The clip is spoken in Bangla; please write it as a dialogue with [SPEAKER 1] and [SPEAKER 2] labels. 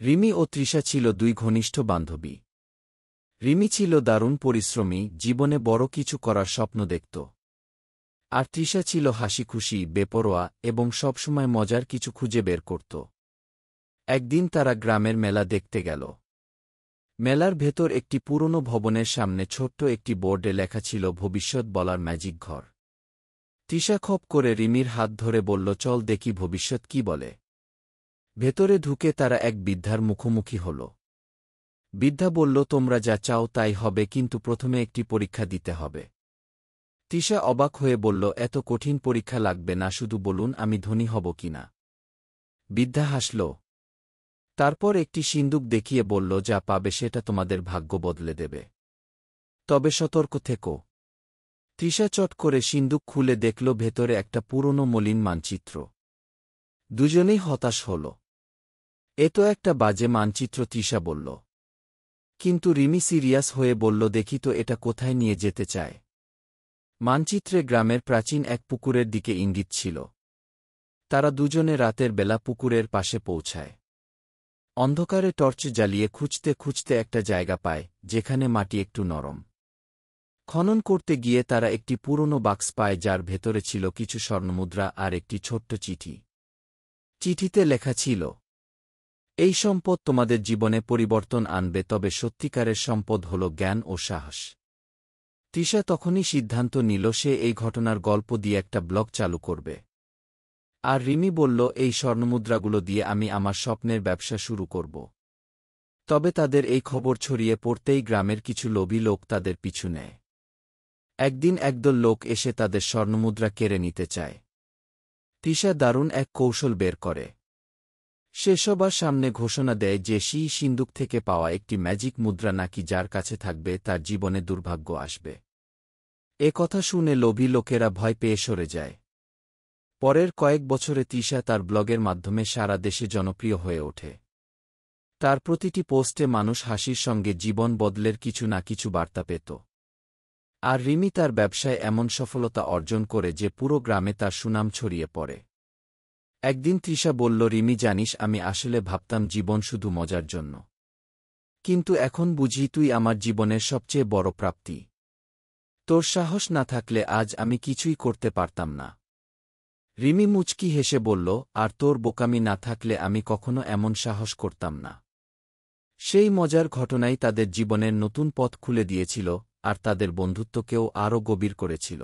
[SPEAKER 1] রিমি ও তৃষা ছিল দুই ঘনিষ্ঠ বান্ধবী। রিমি ছিল দারুণ পরিশ্রমী, জীবনে বড় কিছু করার স্বপ্ন দেখত। আর তৃষা ছিল হাসিখুশি, বেপরোয়া এবং সবসময় মজার কিছু খুঁজে বের করত। একদিন তারা গ্রামের মেলা দেখতে গেল। মেলার ভেতর একটি পুরনো ভবনের সামনে ছোট্ট একটি বোর্ডে লেখা ছিল ভবিষ্যৎ বলার ম্যাজিক ঘর। তৃষা খপ করে রিমির হাত ধরে বলল, চল দেখি ভবিষ্যৎ কি বলে। ভেতরে ঢুকে তারা এক বৃদ্ধার মুখোমুখি হল। বৃদ্ধা বলল, তোমরা যা চাও তাই হবে, কিন্তু প্রথমে একটি পরীক্ষা দিতে হবে। তৃষা অবাক হয়ে বলল, এত কঠিন পরীক্ষা লাগবে না, শুধু বলুন আমি ধনী হব কিনা। বৃদ্ধা হাসল। তারপর একটি সিন্দুক দেখিয়ে বলল, যা পাবে সেটা তোমাদের ভাগ্য বদলে দেবে। তবে সতর্ক থেকো। তৃষা চট করে সিন্দুক খুলে দেখল ভেতরে একটা পুরনো মলিন মানচিত্র। দুজনেই হতাশ হল। এ তো একটা বাজে মানচিত্র, তৃষা বলল। কিন্তু রিমি সিরিয়াস হয়ে বলল, দেখি তো এটা কোথায় নিয়ে যেতে চায়। মানচিত্রে গ্রামের প্রাচীন এক পুকুরের দিকে ইঙ্গিত ছিল। তারা দুজনে রাতের বেলা পুকুরের পাশে পৌঁছায়। অন্ধকারে টর্চ জ্বালিয়ে খুঁজতে খুঁজতে একটা জায়গা পায়, যেখানে মাটি একটু নরম। খনন করতে গিয়ে তারা একটি পুরনো বাক্স পায়, যার ভেতরে ছিল কিছু স্বর্ণমুদ্রা আর একটি ছোট্ট চিঠি। চিঠিতে লেখা ছিল, এই সম্পদ তোমাদের জীবনে পরিবর্তন আনবে, তবে সত্যিকারের সম্পদ হল জ্ঞান ও সাহস। তৃষা তখনই সিদ্ধান্ত নিল সে এই ঘটনার গল্প দিয়ে একটা ব্লগ চালু করবে। আর রিমি বলল, এই স্বর্ণমুদ্রাগুলো দিয়ে আমি আমার স্বপ্নের ব্যবসা শুরু করব। তবে তাদের এই খবর ছড়িয়ে পড়তেই গ্রামের কিছু লোভী লোক তাদের পিছু নেয়। একদিন একদল লোক এসে তাদের স্বর্ণমুদ্রা কেড়ে নিতে চায়। তৃষা দারুণ এক কৌশল বের করে। সে সবার সামনে ঘোষণা দেয় যে সেই সিন্দুক থেকে পাওয়া একটি ম্যাজিক মুদ্রা নাকি যার কাছে থাকবে তার জীবনে দুর্ভাগ্য আসবে। এ কথা শুনে লোভী লোকেরা ভয় পেয়ে সরে যায়। পরের কয়েক বছরে তৃষা তার ব্লগের মাধ্যমে সারা দেশে জনপ্রিয় হয়ে ওঠে। তার প্রতিটি পোস্টে মানুষ হাসির সঙ্গে জীবন বদলের কিছু না কিছু বার্তা পেত। আর রিমি তার ব্যবসায় এমন সফলতা অর্জন করে যে পুরো গ্রামে তার সুনাম ছড়িয়ে পড়ে। একদিন তৃষা বলল, রিমি জানিস, আমি আসলে ভাবতাম জীবন শুধু মজার জন্য। কিন্তু এখন বুঝি তুই আমার জীবনের সবচেয়ে বড় প্রাপ্তি। তোর সাহস না থাকলে আজ আমি কিছুই করতে পারতাম না। রিমি মুচকি হেসে বলল, আর তোর বোকামি না থাকলে আমি কখনো এমন সাহস করতাম না। সেই মজার ঘটনাই তাদের জীবনের নতুন পথ খুলে দিয়েছিল আর তাদের বন্ধুত্বকেও আরও গভীর করেছিল।